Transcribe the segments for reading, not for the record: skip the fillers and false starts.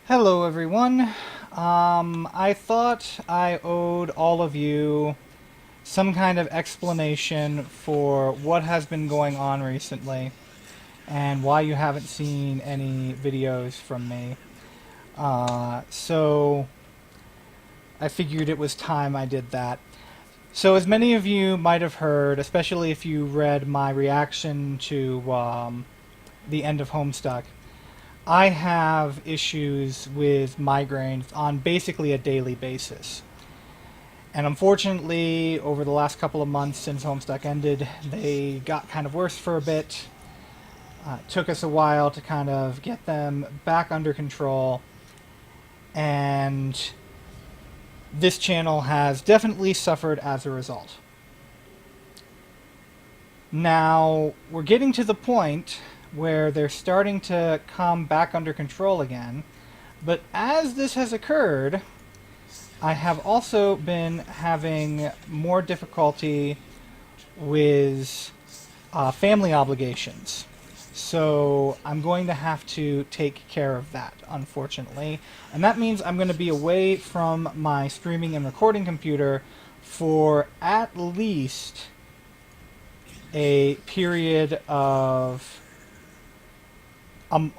Hello everyone. I thought I owed all of you some kind of explanation for what has been going on recently and why you haven't seen any videos from me. So I figured it was time I did that. So as many of you might have heard, especially if you read my reaction to the end of Homestuck, I have issues with migraines on basically a daily basis. And unfortunately, over the last couple of months since Homestuck ended, they got kind of worse for a bit. It took us a while to kind of get them back under control. And this channel has definitely suffered as a result. Now, we're getting to the point where they're starting to come back under control again. But as this has occurred, I have also been having more difficulty with family obligations. So I'm going to have to take care of that, unfortunately. And that means I'm going to be away from my streaming and recording computer for at least a period of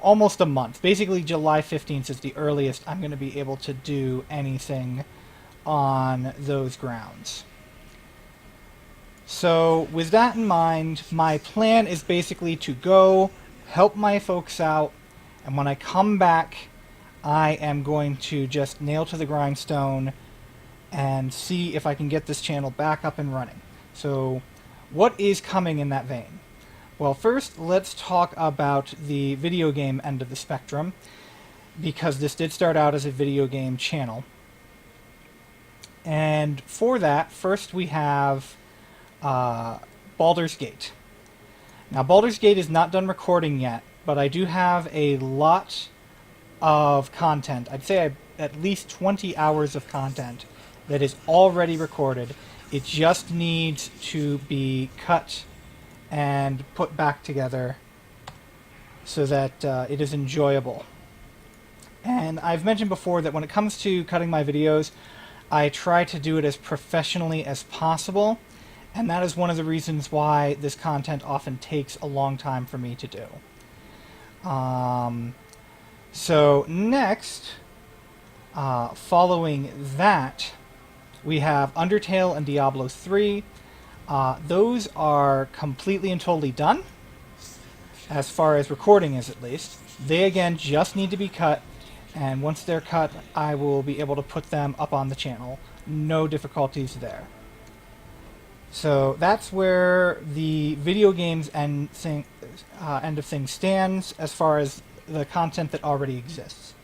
almost a month. Basically, July 15th is the earliest I'm going to be able to do anything on those grounds. So, with that in mind, my plan is basically to go help my folks out, and when I come back, I am going to just nail to the grindstone and see if I can get this channel back up and running. So, what is coming in that vein? Well, first, let's talk about the video game end of the spectrum, because this did start out as a video game channel. And for that, first we have Baldur's Gate. Now, Baldur's Gate is not done recording yet, but I do have a lot of content. I'd say at least 20 hours of content that is already recorded. It just needs to be cut and put back together so that it is enjoyable. And I've mentioned before that when it comes to cutting my videos, I try to do it as professionally as possible, and that is one of the reasons why this content often takes a long time for me to do. So next, following that, we have Undertale and Diablo 3. Those are completely and totally done, as far as recording is at least. They, again, just need to be cut, and once they're cut, I will be able to put them up on the channel. No difficulties there. So that's where the video games end of things stands, as far as the content that already exists.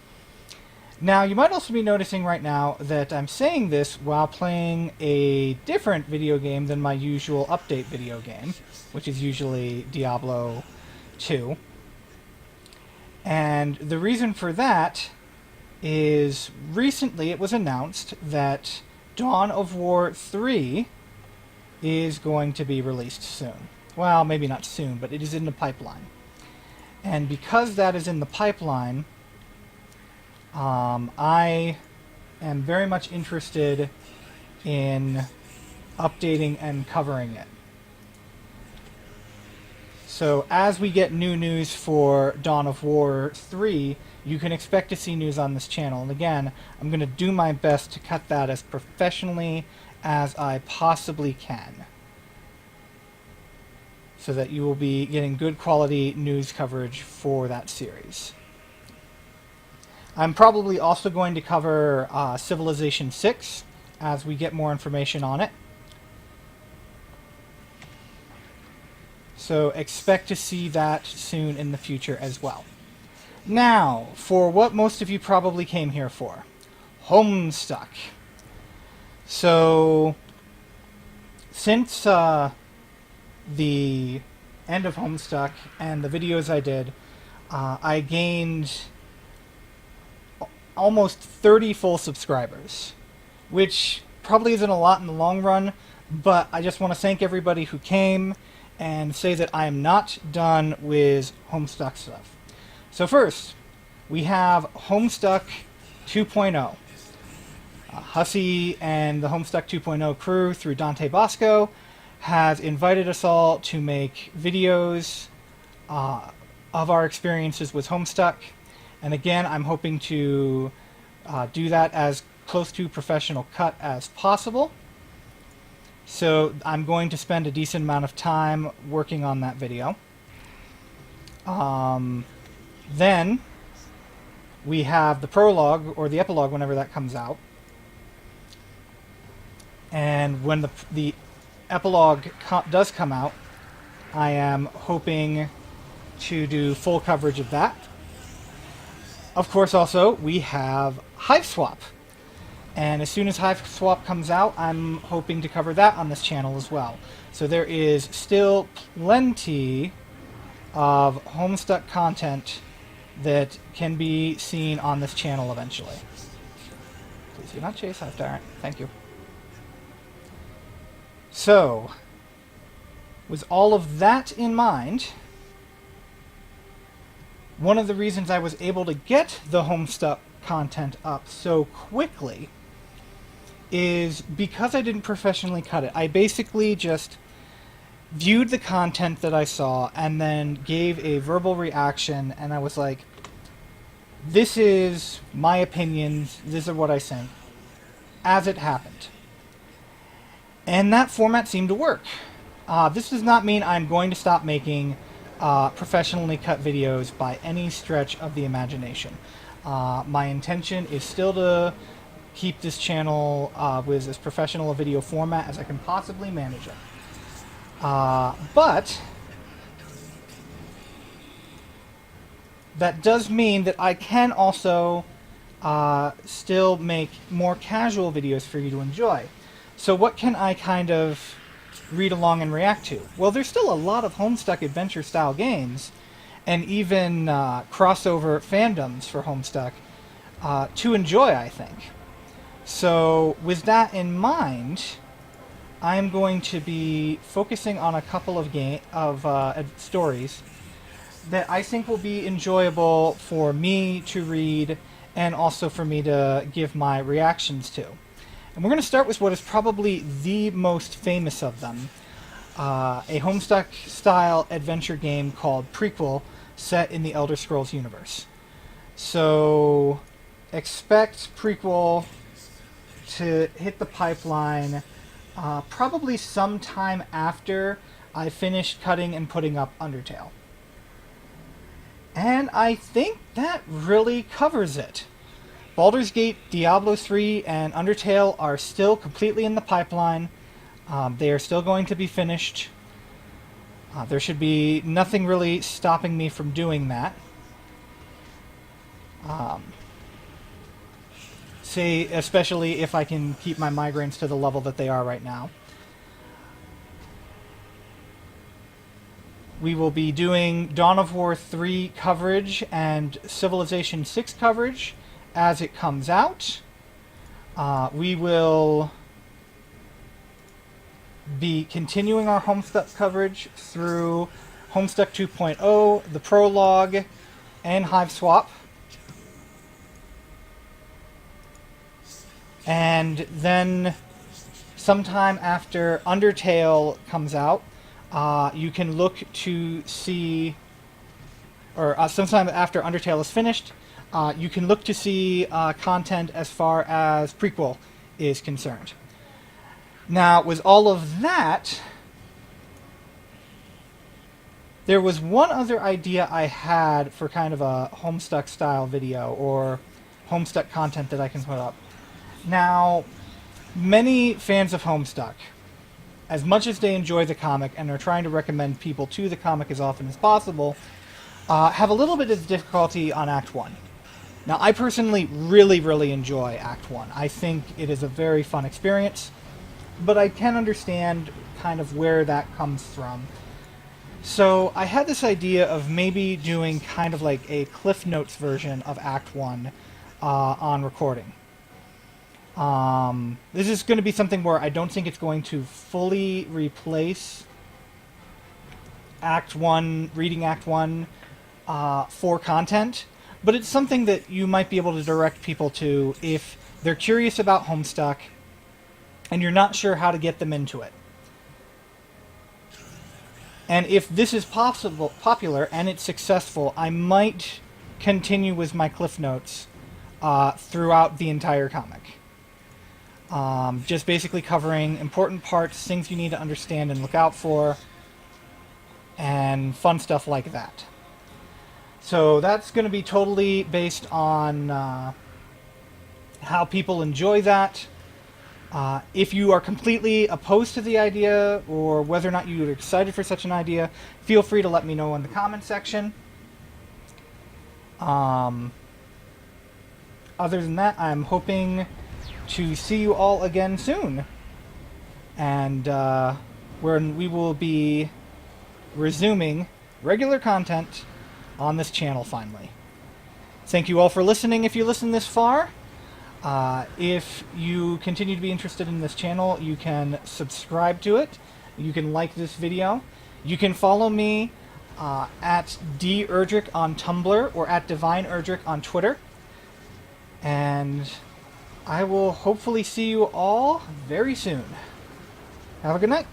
Now, you might also be noticing right now that I'm saying this while playing a different video game than my usual update video game, which is usually Diablo 2. And the reason for that is recently it was announced that Dawn of War 3 is going to be released soon. Well, maybe not soon, but it is in the pipeline. And because that is in the pipeline, I am very much interested in updating and covering it. So as we get new news for Dawn of War 3, you can expect to see news on this channel. And again, I'm going to do my best to cut that as professionally as I possibly can, so that you will be getting good quality news coverage for that series. I'm probably also going to cover Civilization 6 as we get more information on it. So expect to see that soon in the future as well. Now, for what most of you probably came here for. Homestuck. So, since the end of Homestuck and the videos I did, I gained almost 30 full subscribers, which probably isn't a lot in the long run, but I just want to thank everybody who came and say that I am not done with Homestuck stuff. So first, we have Homestuck 2.0. Hussey and the Homestuck 2.0 crew, through Dante Bosco, has invited us all to make videos of our experiences with Homestuck. And again, I'm hoping to do that as close to professional cut as possible. So I'm going to spend a decent amount of time working on that video. Then we have the prologue, or the epilogue, whenever that comes out. And when the epilogue does come out, I am hoping to do full coverage of that. Of course, also, we have Hiveswap. And as soon as Hiveswap comes out, I'm hoping to cover that on this channel as well. So there is still plenty of Homestuck content that can be seen on this channel eventually. Please do not chase after it. Thank you. So, with all of that in mind, one of the reasons I was able to get the Homestuck content up so quickly is because I didn't professionally cut it. I basically just viewed the content that I saw and then gave a verbal reaction, and I was like, this is my opinions, this is what I think, as it happened. And that format seemed to work. This does not mean I'm going to stop making professionally cut videos by any stretch of the imagination. My intention is still to keep this channel with as professional a video format as I can possibly manage it. But that does mean that I can also still make more casual videos for you to enjoy. So what can I kind of read along and react to? Well, there's still a lot of Homestuck adventure-style games, and even crossover fandoms for Homestuck to enjoy, I think. So with that in mind, I'm going to be focusing on a couple of stories that I think will be enjoyable for me to read and also for me to give my reactions to. And we're going to start with what is probably the most famous of them, a Homestuck-style adventure game called Prequel, set in the Elder Scrolls universe. So expect Prequel to hit the pipeline probably sometime after I finish cutting and putting up Undertale. And I think that really covers it. Baldur's Gate, Diablo 3, and Undertale are still completely in the pipeline. They are still going to be finished. There should be nothing really stopping me from doing that. Especially if I can keep my migraines to the level that they are right now. We will be doing Dawn of War 3 coverage and Civilization 6 coverage as it comes out. We will be continuing our Homestuck coverage through Homestuck 2.0, the prologue, and Hiveswap. And then sometime after Undertale comes out, you can look to see, or sometime after Undertale is finished, you can look to see content as far as Prequel is concerned. Now, with all of that, there was one other idea I had for kind of a Homestuck style video, or Homestuck content that I can put up. Now, many fans of Homestuck, as much as they enjoy the comic and are trying to recommend people to the comic as often as possible, have a little bit of difficulty on Act 1. Now, I personally really enjoy Act 1. I think it is a very fun experience, but I can understand kind of where that comes from. So I had this idea of maybe doing kind of like a Cliff Notes version of Act 1 on recording. This is going to be something where I don't think it's going to fully replace Act 1, reading Act 1 for content, but it's something that you might be able to direct people to if they're curious about Homestuck and you're not sure how to get them into it. And if this is popular and it's successful, I might continue with my Cliff Notes throughout the entire comic. Just basically covering important parts, things you need to understand and look out for, and fun stuff like that. So that's going to be totally based on how people enjoy that. If you are completely opposed to the idea, or whether or not you're excited for such an idea, feel free to let me know in the comment section. Other than that, I'm hoping to see you all again soon. And when we will be resuming regular content on this channel finally. Thank you all for listening if you listened this far. If you continue to be interested in this channel, you can subscribe to it. You can like this video. You can follow me at derdrick on Tumblr or at divineerdrick on Twitter. And I will hopefully see you all very soon. Have a good night.